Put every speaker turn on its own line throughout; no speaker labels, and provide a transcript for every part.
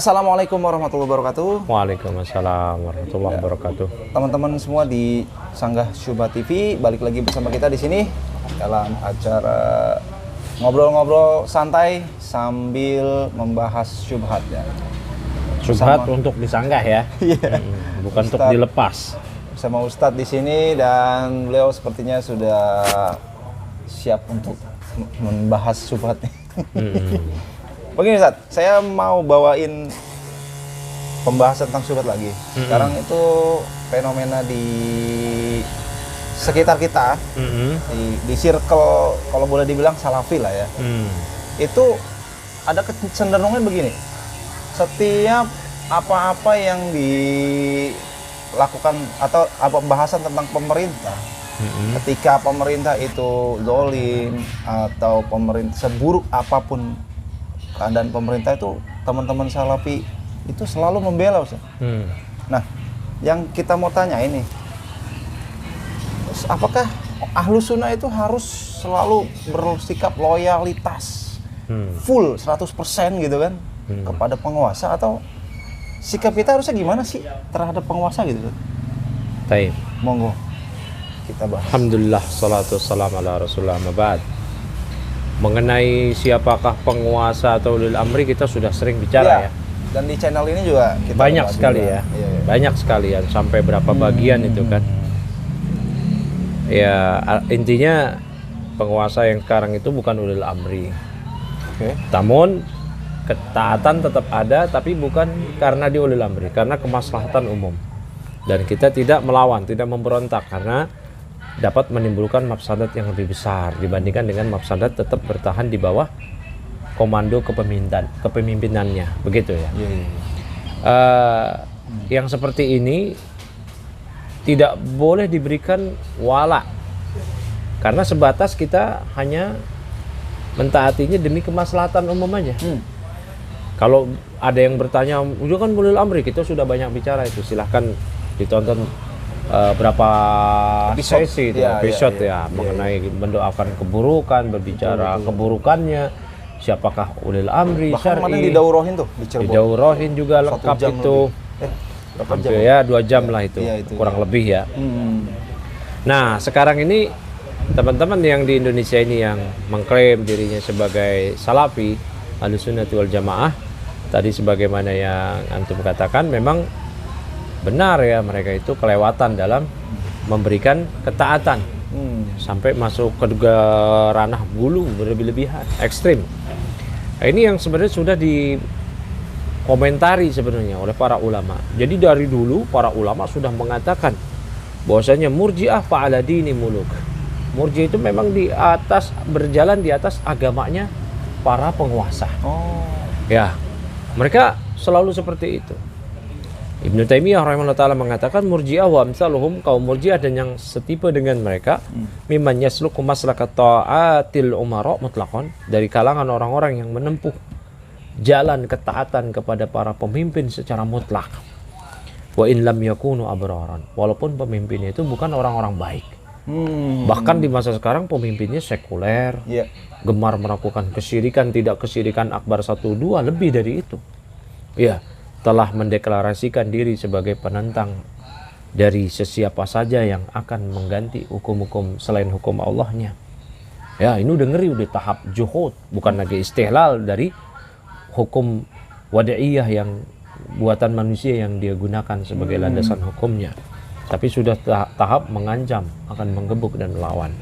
Assalamualaikum warahmatullahi wabarakatuh.
Waalaikumsalam warahmatullahi wabarakatuh.
Teman-teman semua di Sanggah Syubhat TV, balik lagi bersama kita di sini dalam acara ngobrol-ngobrol santai sambil membahas syubhat ya.
Syubhat untuk disanggah ya.
Iya.
Bukan untuk
Ustadz,
dilepas.
Bersama Ustadz di sini dan beliau sepertinya sudah siap untuk membahas syubhatnya. Begini Ustadz, saya mau bawain pembahasan tentang syubhat lagi. Sekarang itu fenomena di sekitar kita, di circle kalau boleh dibilang salafi lah ya. Itu ada kecenderungan begini. Setiap apa-apa yang dilakukan atau pembahasan tentang pemerintah, ketika pemerintah itu zalim atau pemerintah seburuk apapun keadaan pemerintah itu, teman-teman salafi itu selalu membela Ustaz. Nah, yang kita mau tanya ini, apakah ahlu sunnah itu harus selalu bersikap loyalitas full 100% gitu kan kepada penguasa, atau sikap kita harusnya gimana sih terhadap penguasa gitu?
Baik.
Monggo kita bahas.
Alhamdulillah, salatu wassalamu ala rasulullah mabad. Mengenai siapakah penguasa atau ulil amri kita sudah sering bicara ya.
Dan di channel ini juga kita
banyak sekali ya.
Iya.
Banyak sekali ya, sampai berapa bagian itu kan. Ya, intinya penguasa yang sekarang itu bukan ulil amri. Namun ketaatan tetap ada, tapi bukan karena di ulil amri, karena kemaslahatan umum. Dan kita tidak melawan, tidak memberontak, karena dapat menimbulkan mafsadat yang lebih besar dibandingkan dengan mafsadat tetap bertahan di bawah komando kepemimpinannya, begitu ya. Yang seperti ini tidak boleh diberikan wala, karena sebatas kita hanya mentaatinya demi kemaslahatan umum aja. Kalau ada yang bertanya, "Udah kan ulil amri," kita sudah banyak bicara itu, silahkan ditonton berapa sesi itu, episode mengenai mendoakan keburukan, berbicara keburukannya, siapakah ulil amri syar'i.
Bahkan didaurohin tuh di Cirebon.
Didaurohin juga lengkap itu. Hampir ya 2 jam lah itu, kurang lebih ya. Nah, sekarang ini teman-teman yang di Indonesia ini yang mengklaim dirinya sebagai salafi, ahlussunnati wal jamaah, tadi sebagaimana yang antum katakan, memang benar ya, mereka itu kelewatan dalam memberikan ketaatan sampai masuk ke ranah bulu berlebih-lebihan, ekstrim. Nah, ini yang sebenarnya sudah dikomentari sebenarnya oleh para ulama. Jadi dari dulu para ulama sudah mengatakan bahwasanya murji'ah fa'ala dini muluk. Murji itu memang berjalan di atas agamanya para penguasa. Ya, mereka selalu seperti itu. Ibnu Taimiyah rahimahullah ta'ala mengatakan murji'ah wa amsaluhum, kaum murji'ah dan yang setipe dengan mereka, mimman yasluku maslakat ta'atil umara mutlaqan, dari kalangan orang-orang yang menempuh jalan ketaatan kepada para pemimpin secara mutlak. Wa in lam yakunu abraran, walaupun pemimpinnya itu bukan orang-orang baik. Bahkan di masa sekarang pemimpinnya sekuler, gemar melakukan kesyirikan, tidak kesyirikan akbar 1-2, lebih dari itu. Ya, telah mendeklarasikan diri sebagai penentang dari sesiapa saja yang akan mengganti hukum-hukum selain hukum Allahnya. Ya, ini udah ngeri, udah tahap juhud, bukan lagi istihlal dari hukum wada'iyah yang buatan manusia yang dia gunakan sebagai landasan hukumnya, tapi sudah tahap mengancam akan menggebuk dan melawan.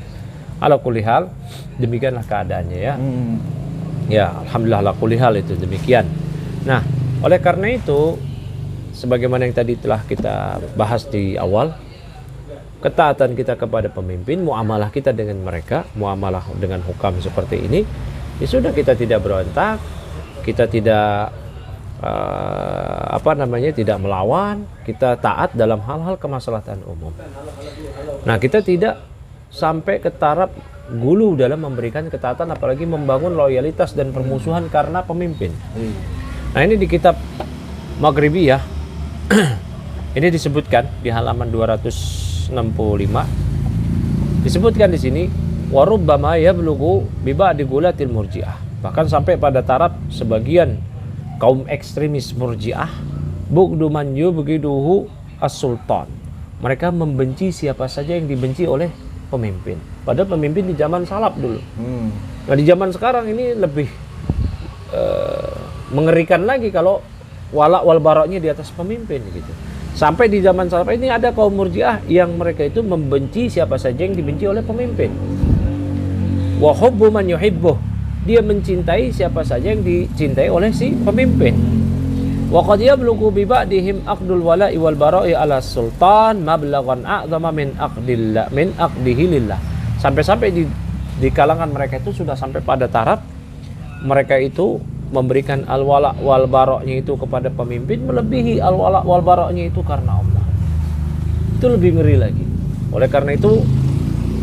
Ala kulli hal, demikianlah keadaannya ya. Ya, alhamdulillah ala kulli hal itu demikian. Nah, oleh karena itu, sebagaimana yang tadi telah kita bahas di awal, ketaatan kita kepada pemimpin, muamalah kita dengan mereka, muamalah dengan hukam seperti ini, ya sudah, kita tidak berontak, kita tidak tidak melawan, kita taat dalam hal-hal kemaslahatan umum. Nah, kita tidak sampai ke taraf gulu dalam memberikan ketaatan, apalagi membangun loyalitas dan permusuhan karena pemimpin. Nah, ini di kitab Maghribiyah ini disebutkan di halaman 265, disebutkan di sini warubbama yablughu bi ba'di gulatil murji'ah, bahkan sampai pada taraf sebagian kaum ekstremis Murji'ah, bughdu man yubghiduhu as-sultan. Mereka membenci siapa saja yang dibenci oleh pemimpin. Padahal pemimpin di zaman salaf dulu. Nah di zaman sekarang ini lebih mengerikan lagi kalau wala wal baroknya di atas pemimpin gitu. Sampai di zaman salaf ini ada kaum Murji'ah yang mereka itu membenci siapa saja yang dibenci oleh pemimpin. Wa hubbu man yuhibbuh. Dia mencintai siapa saja yang dicintai oleh si pemimpin. Wa qad yablughu bi ba'dihim aqdul wala'i wal bara'i ala sultan mablaghan a'zama min aqdihi lillah. Sampai-sampai di kalangan mereka itu sudah sampai pada taraf mereka itu memberikan al-wala' wal bara'nya itu kepada pemimpin melebihi al-wala' wal bara'nya itu karena Allah. Itu lebih ngeri lagi. Oleh karena itu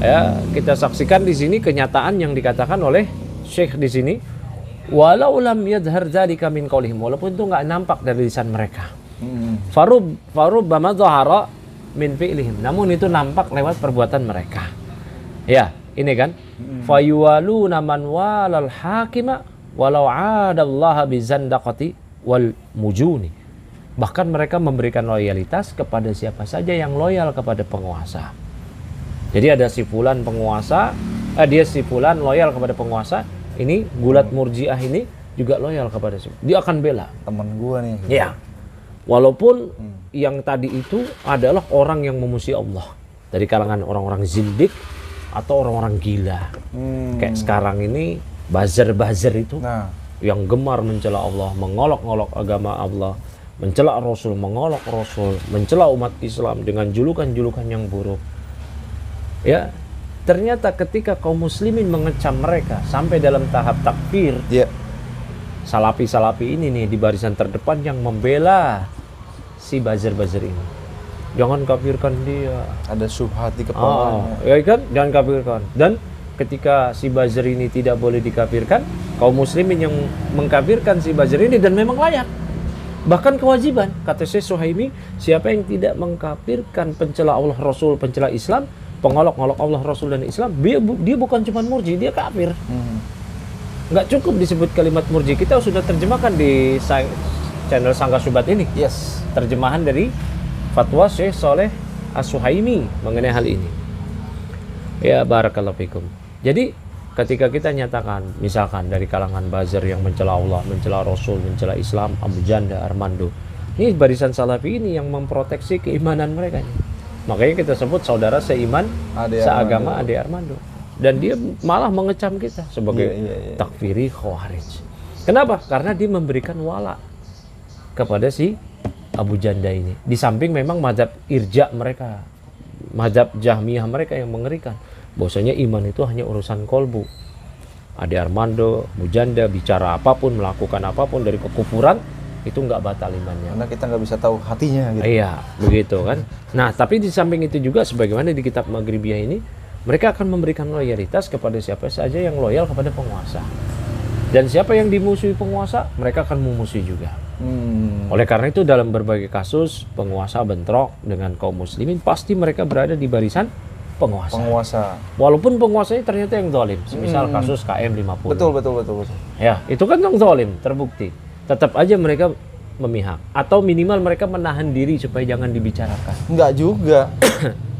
ya kita saksikan di sini kenyataan yang dikatakan oleh Syekh di sini, walau lam yadhhar dzalika min qaulihim, walaupun itu enggak nampak dari lisan mereka. Farub bama dhahara min fi'lihim, namun itu nampak lewat perbuatan mereka. Ya, ini kan fayuwaluna man walal hakima walau 'adallaha bizandaqati wal mujuni. Bahkan mereka memberikan loyalitas kepada siapa saja yang loyal kepada penguasa. Jadi ada si fulan penguasa, dia si fulan loyal kepada penguasa, ini gulat Murji'ah ini juga loyal kepada si. Dia akan bela
Temen gua nih.
ya. Walaupun yang tadi itu adalah orang yang memusuhi Allah dari kalangan orang-orang zindik atau orang-orang gila. Kayak sekarang ini buzzer itu yang gemar mencela Allah, mengolok-olok agama Allah, mencela Rasul, mengolok Rasul, mencela umat Islam dengan julukan-julukan yang buruk. Ya, ternyata ketika kaum muslimin mengecam mereka sampai dalam tahap takfir, salafi-salafi ini nih di barisan terdepan yang membela si buzzer ini. Jangan kafirkan dia.
Ada subhat di kepalanya.
Ya kan? Jangan kafirkan. Dan ketika si buzzer ini tidak boleh dikafirkan, kaum muslimin yang mengkafirkan si buzzer ini dan memang layak. Bahkan kewajiban, kata Syekh Suhaimi, siapa yang tidak mengkafirkan pencela Allah Rasul, pencela Islam, pengolok-olok Allah Rasul dan Islam, dia bukan cuma murji, dia kafir. Nggak cukup disebut kalimat murji. Kita sudah terjemahkan di channel Sangga Subat ini.
Yes.
Terjemahan dari fatwa Syekh Saleh As-Suhaimi mengenai hal ini. Ya barakallahu fikum. Jadi ketika kita nyatakan misalkan dari kalangan buzzer yang mencela Allah, mencela Rasul, mencela Islam, Abu Janda, Armando, ini barisan salafi ini yang memproteksi keimanan mereka. Makanya kita sebut saudara seiman, seagama Ade Armando. Dan dia malah mengecam kita sebagai takfiri khawarij. Kenapa? Karena dia memberikan wala kepada si Abu Janda ini. Di samping memang mazhab irja mereka, mazhab Jahmiyah mereka yang mengerikan. Bahwasanya iman itu hanya urusan kolbu. Ade Armando, Abu Janda bicara apapun, melakukan apapun dari kekufuran, itu nggak batal imannya.
Karena kita nggak bisa tahu hatinya gitu.
Iya, begitu kan. Nah, tapi di samping itu juga sebagaimana di kitab Maghribiyah ini, mereka akan memberikan loyalitas kepada siapa saja yang loyal kepada penguasa. Dan siapa yang dimusuhi penguasa, mereka akan memusuhi juga. Oleh karena itu dalam berbagai kasus penguasa bentrok dengan kaum muslimin, pasti mereka berada di barisan penguasa. Walaupun penguasanya ternyata yang zalim. Semisal kasus KM50.
Betul.
Ya, itu kan yang zalim, terbukti. Tetap aja mereka memihak atau minimal mereka menahan diri supaya jangan dibicarakan.
Enggak juga.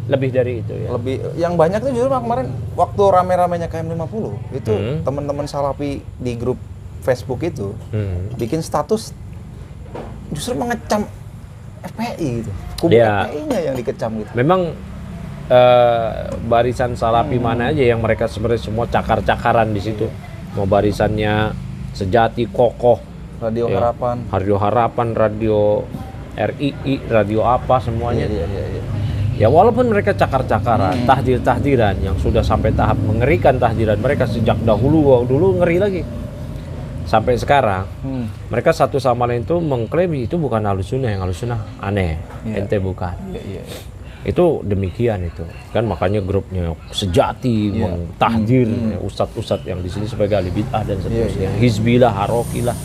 Lebih dari itu ya.
Lebih yang banyak tuh justru kemarin waktu rame-ramenya KM50 itu teman-teman salafi di grup Facebook itu bikin status justru mengecam FPI gitu. Kubu FPI-nya yang dikecam gitu.
Memang barisan salafi mana aja yang mereka sebenarnya semua cakar-cakaran di situ. Mau barisannya sejati, kokoh,
Radio Harapan,
Radio RII, radio apa semuanya.
Iya.
Ya walaupun mereka cakar-cakaran, tahdir-tahdiran yang sudah sampai tahap mengerikan tahdiran mereka sejak dulu ngeri lagi. Sampai sekarang mereka satu sama lain itu mengklaim itu bukan Ahlussunnah, yang Ahlussunnah aneh, ente bukan. Iya. Itu demikian itu. Kan makanya grupnya sejati mentahdir ustadz-ustadz yang di sini sebagai ahli bid'ah dan seterusnya. Hizbilah, Harokilah.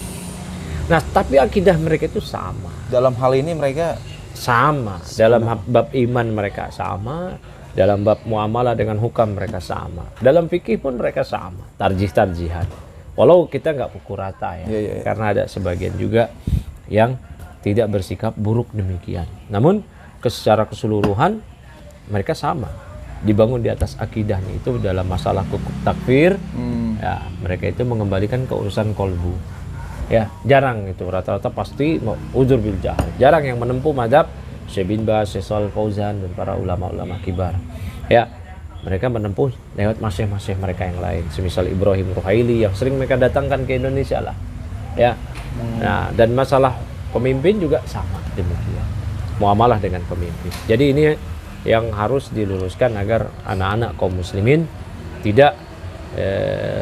Nah, tapi akidah mereka itu sama.
Dalam hal ini mereka
sama. Dalam bab iman mereka sama. Dalam bab muamalah dengan hukam mereka sama. Dalam fikih pun mereka sama. Tarjih-tarjihan. Walau kita nggak pukul rata ya,
Iya, iya, iya.
karena ada sebagian juga yang tidak bersikap buruk demikian. Namun secara keseluruhan mereka sama, dibangun di atas akidahnya itu dalam masalah kukuk takfir. Ya, mereka itu mengembalikan ke urusan kolbu. Ya, jarang itu, rata-rata pasti udzur bil jahl. Jarang yang menempuh mazhab Syekh bin Baz, Syekh Shalih Fauzan dan para ulama-ulama kibar. Ya, mereka menempuh lewat masyayikh-masyayikh mereka yang lain, semisal Ibrahim Ruhaili yang sering mereka datangkan ke Indonesia lah. Ya. Nah, dan masalah pemimpin juga sama demikian. Muamalah dengan pemimpin. Jadi ini yang harus diluruskan agar anak-anak kaum muslimin tidak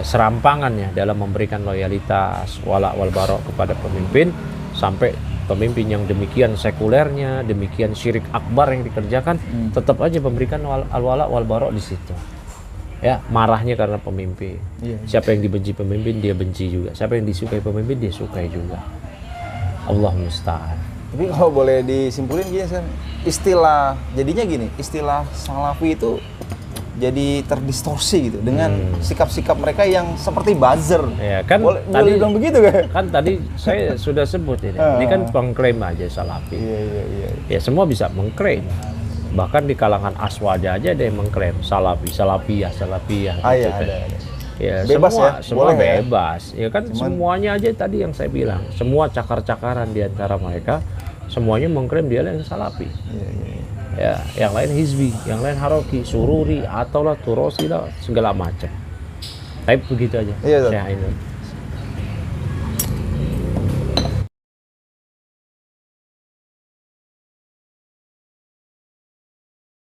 serampangan ya dalam memberikan loyalitas wala wal barok kepada pemimpin, sampai pemimpin yang demikian sekulernya, demikian syirik akbar yang dikerjakan, tetap aja memberikan al wala wal barok di situ. Ya, marahnya karena pemimpin. Siapa yang dibenci pemimpin dia benci juga. Siapa yang disukai pemimpin dia sukai juga. Allah musta'an.
Tapi kalau boleh disimpulin gini, istilah jadinya gini, istilah salafi itu jadi terdistorsi gitu dengan sikap-sikap mereka yang seperti buzzer.
Ya, kan
boleh
tadi
bilang begitu kan?
Kan tadi saya sudah sebut ini. Ini kan pengklaim aja salafi.
Iya.
Ya, semua bisa mengklaim. Bahkan di kalangan aswada aja ada yang mengklaim salafi, salafiyah.
Iya,
kan.
ada.
Ya,
Bebas
semua
boleh ya?
bebas. Ya kan, semuanya aja tadi yang saya bilang, semua cakar-cakaran di antara mereka, semuanya mengklaim dia yang salafi.
Iya.
Ya, yang lain hizbi, yang lain haroki, sururi, atau lah turosi lah, segala macam. Tapi begitu aja.
Iya,
Saya ini.